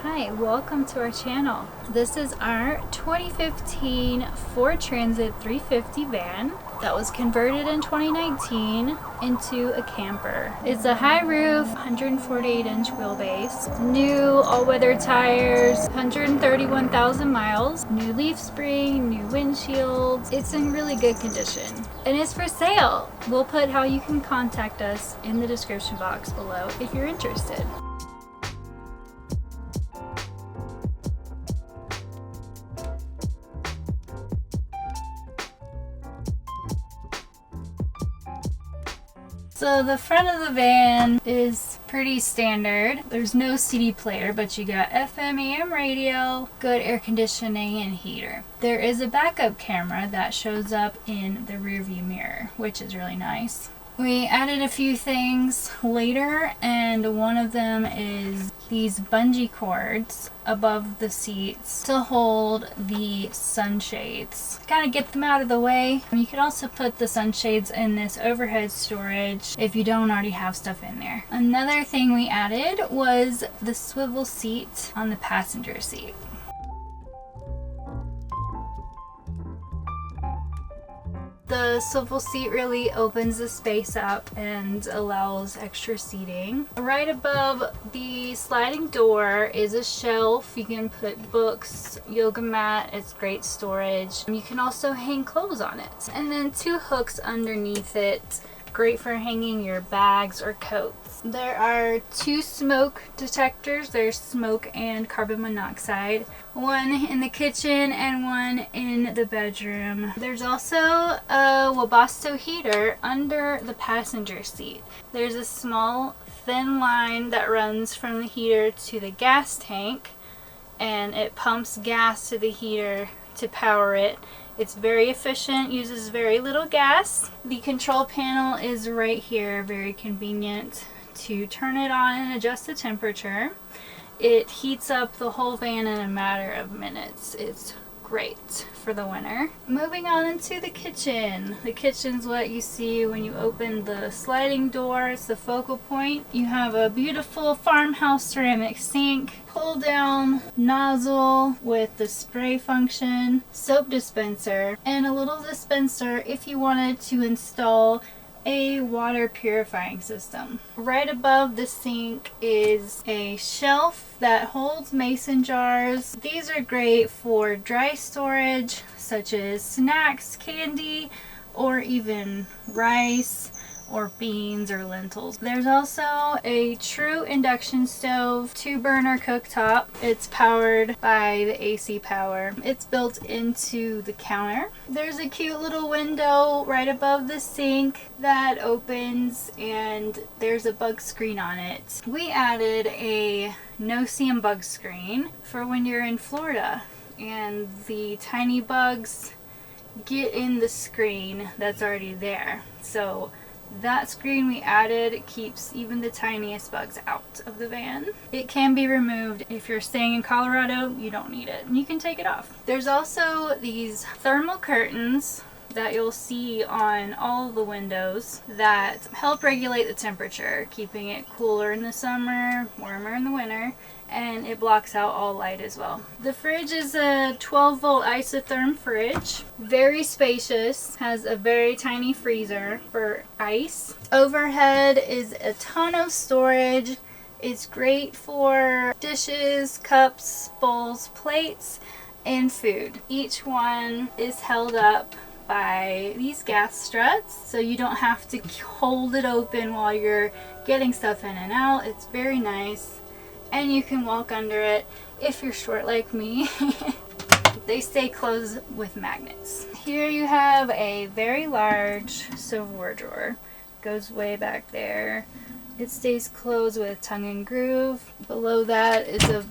Hi, welcome to our channel. This is our 2015 Ford Transit 350 van that was converted in 2019 into a camper. It's a high roof, 148-inch wheelbase, new all-weather tires, 131,000 miles, new leaf spring, new windshield. It's in really good condition and it's for sale. We'll put how you can contact us in the description box below if you're interested. So the front of the van is pretty standard. There's no CD player, but you got FM, AM radio, good air conditioning, and heater. There is a backup camera that shows up in the rearview mirror, which is really nice. We added a few things later, and one of them is these bungee cords above the seats to hold the sunshades. Kind of get them out of the way. You can also put the sunshades in this overhead storage if you don't already have stuff in there. Another thing we added was the swivel seat on the passenger seat. The swivel seat really opens the space up and allows extra seating. Right above the sliding door is a shelf. You can put books, yoga mat, it's great storage. You can also hang clothes on it. And then two hooks underneath it, great for hanging your bags or coats. There are two smoke detectors. There's smoke and carbon monoxide. One in the kitchen and one in the bedroom. There's also a Webasto heater under the passenger seat. There's a small thin line that runs from the heater to the gas tank, and it pumps gas to the heater to power it. It's very efficient, uses very little gas. The control panel is right here, very convenient to turn it on and adjust the temperature. It heats up the whole van in a matter of minutes. It's great for the winter. Moving on into the kitchen. The kitchen's what you see when you open the sliding door. It's the focal point. You have a beautiful farmhouse ceramic sink, pull down nozzle with the spray function, soap dispenser, and a little dispenser if you wanted to install a water purifying system. Right above the sink is a shelf that holds mason jars. These are great for dry storage, such as snacks, candy, or even rice or beans or lentils. There's also a true induction stove, 2-burner cooktop. It's powered by the AC power. It's built into the counter. There's a cute little window right above the sink that opens, and there's a bug screen on it. We added a no-see-um bug screen for when you're in Florida and the tiny bugs get in the screen that's already there. So that screen we added keeps even the tiniest bugs out of the van. It can be removed. If you're staying in Colorado, you don't need it. You can take it off. There's also these thermal curtains that you'll see on all the windows that help regulate the temperature, keeping it cooler in the summer, warmer in the winter, and it blocks out all light as well. The fridge is a 12-volt isotherm fridge. Very spacious, has a very tiny freezer for ice. Overhead is a ton of storage. It's great for dishes, cups, bowls, plates, and food. Each one is held up by these gas struts, so you don't have to hold it open while you're getting stuff in and out. It's very nice. And you can walk under it if you're short like me. They stay closed with magnets. Here you have a very large silverware drawer. Goes way back there. It stays closed with tongue and groove. Below that is a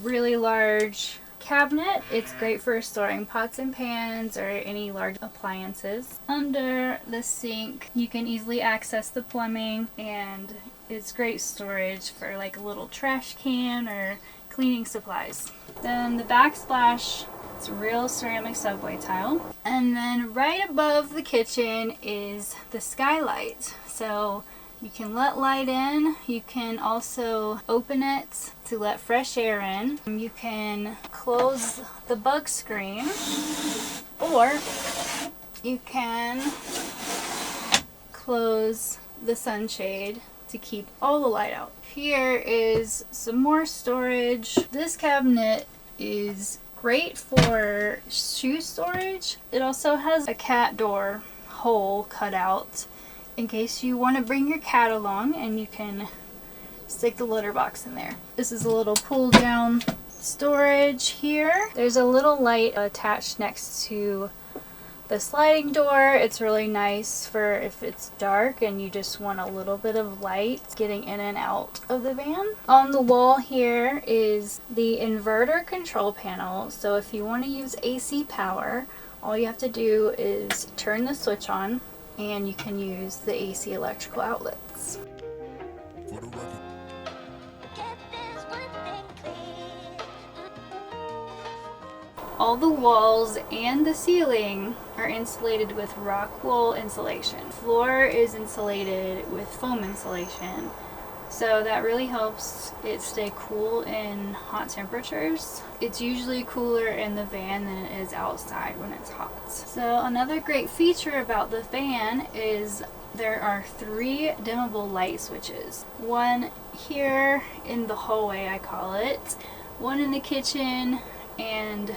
really large cabinet. It's great for storing pots and pans or any large appliances. Under the sink, you can easily access the plumbing, and it's great storage for like a little trash can or cleaning supplies. Then the backsplash, it's real ceramic subway tile. And then right above the kitchen is the skylight. So You can let light in. You can also open it to let fresh air in. You can close the bug screen, or you can close the sunshade to keep all the light out. Here is some more storage. This cabinet is great for shoe storage. It also has a cat door hole cut out in case you want to bring your cat along, and you can stick the litter box in there. This is a little pull down storage here. There's a little light attached next to the sliding door. It's really nice for if it's dark and you just want a little bit of light getting in and out of the van. On the wall here is the inverter control panel. So if you want to use AC power, all you have to do is turn the switch on and you can use the AC electrical outlets. All the walls and the ceiling are insulated with rock wool insulation. Floor is insulated with foam insulation, so that really helps it stay cool in hot temperatures. It's usually cooler in the van than it is outside when it's hot. So another great feature about the van is there are 3 dimmable light switches. One here in the hallway, I call it, one in the kitchen, and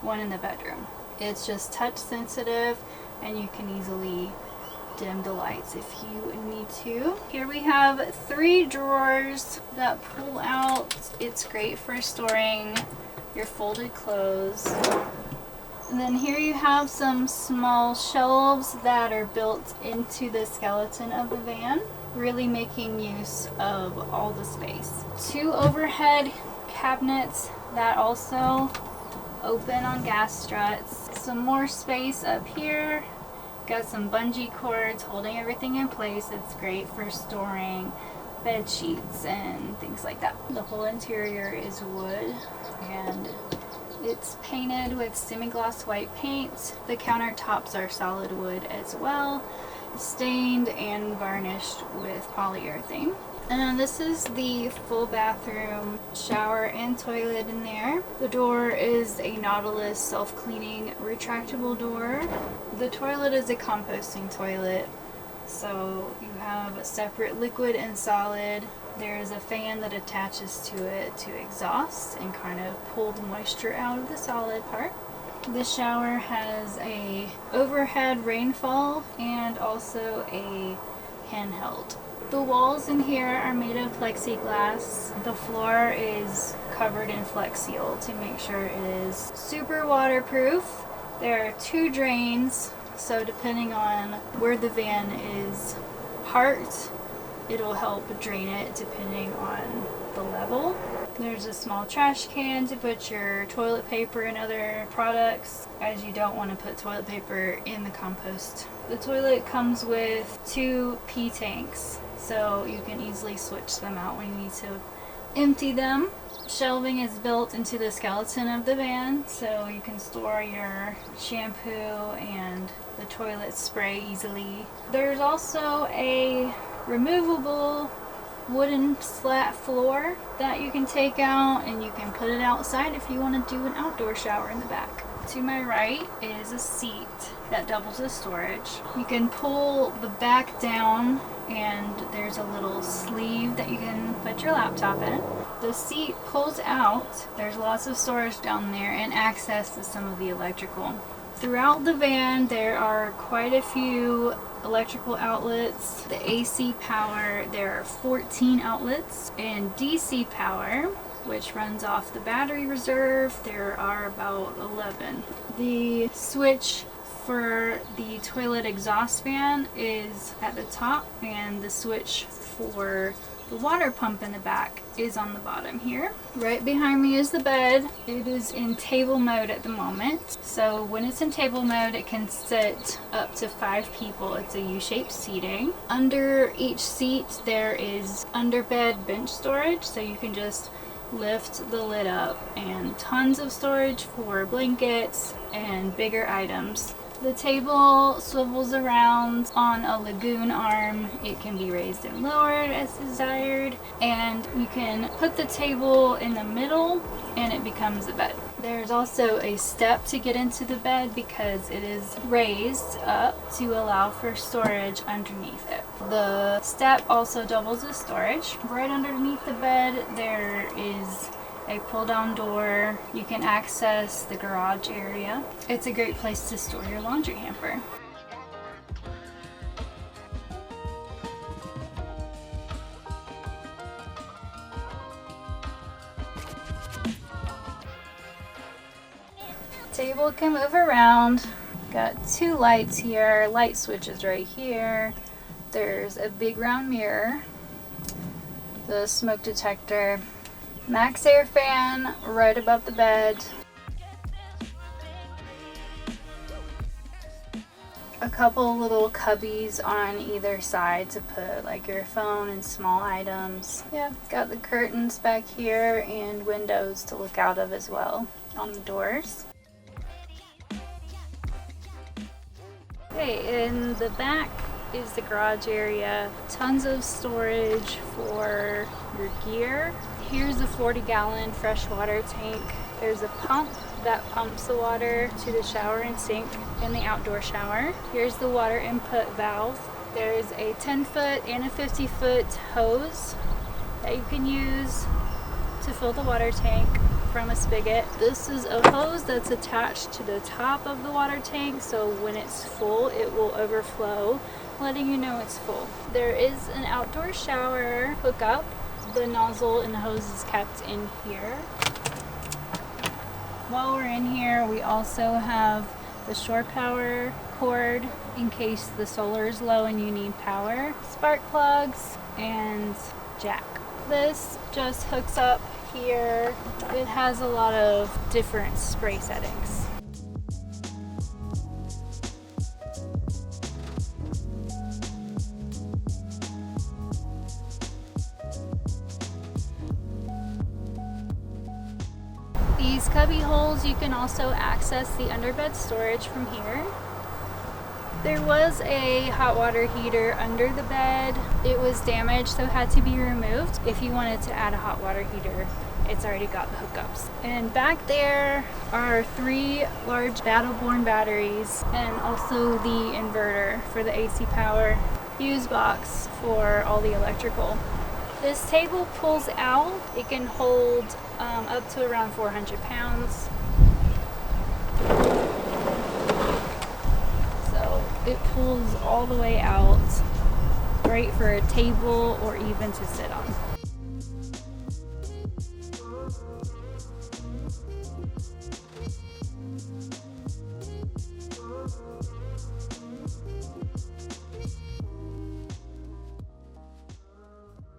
one in the bedroom. It's just touch sensitive and you can easily dim the lights if you need to. Here we have 3 drawers that pull out. It's great for storing your folded clothes. And then here you have some small shelves that are built into the skeleton of the van, really making use of all the space. 2 overhead cabinets that also open on gas struts. Some more space up here. Got some bungee cords holding everything in place. It's great for storing bed sheets and things like that. The whole interior is wood and it's painted with semi-gloss white paint. The countertops are solid wood as well, stained and varnished with polyurethane. And this is the full bathroom, shower and toilet in there. The door is a Nautilus self-cleaning retractable door. The toilet is a composting toilet, so you have a separate liquid and solid. There's a fan that attaches to it to exhaust and kind of pull the moisture out of the solid part. The shower has a overhead rainfall and also a handheld. The walls in here are made of plexiglass. The floor is covered in Flex Seal to make sure it is super waterproof. There are 2 drains, so depending on where the van is parked, it'll help drain it depending on the level. There's a small trash can to put your toilet paper and other products, as you don't want to put toilet paper in the compost. The toilet comes with 2 pee tanks, so you can easily switch them out when you need to empty them. Shelving is built into the skeleton of the van, so you can store your shampoo and the toilet spray easily. There's also a removable wooden slat floor that you can take out and you can put it outside if you want to do an outdoor shower in the back. To my right is a seat that doubles as storage. You can pull the back down and there's a little sleeve that you can put your laptop in. The seat pulls out. There's lots of storage down there and access to some of the electrical. Throughout the van there are quite a few electrical outlets. The AC power, there are 14 outlets, and DC power, which runs off the battery reserve, there are about 11. The switch for the toilet exhaust fan is at the top, and the switch for the water pump in the back is on the bottom here. Right behind me is the bed. It is in table mode at the moment. So when it's in table mode, it can sit up to 5 people. It's a U-shaped seating. Under each seat, there is underbed bench storage, so you can just lift the lid up, and tons of storage for blankets and bigger items. The table swivels around on a lagoon arm. It can be raised and lowered as desired, and you can put the table in the middle and it becomes a bed. There's also a step to get into the bed because it is raised up to allow for storage underneath it. The step also doubles as storage. Right underneath the bed there is a pull-down door. You can access the garage area. It's a great place to store your laundry hamper. Table can move around. Got two lights here, light switches right here. There's a big round mirror, the smoke detector, max air fan right above the bed, a couple little cubbies on either side to put like your phone and small items. Yeah, got the curtains back here and windows to look out of as well on the doors. Okay, in the back is the garage area. Tons of storage for your gear. Here's a 40-gallon freshwater tank. There's a pump that pumps the water to the shower and sink in the outdoor shower. Here's the water input valve. There's a 10-foot and a 50-foot hose that you can use to fill the water tank from a spigot. This is a hose that's attached to the top of the water tank, so when it's full it will overflow, letting you know it's full. There is an outdoor shower hookup. The nozzle and the hose is kept in here. While we're in here, we also have the shore power cord in case the solar is low and you need power, spark plugs, and jack. This just hooks up here. It has a lot of different spray settings. These cubby holes, you can also access the underbed storage from here. There was a hot water heater under the bed. It was damaged, so it had to be removed. If you wanted to add a hot water heater, it's already got the hookups. And back there are 3 large Battle-Born batteries and also the inverter for the AC power, fuse box for all the electrical. This table pulls out. It can hold up to around 400 pounds. So it pulls all the way out, great for a table or even to sit on.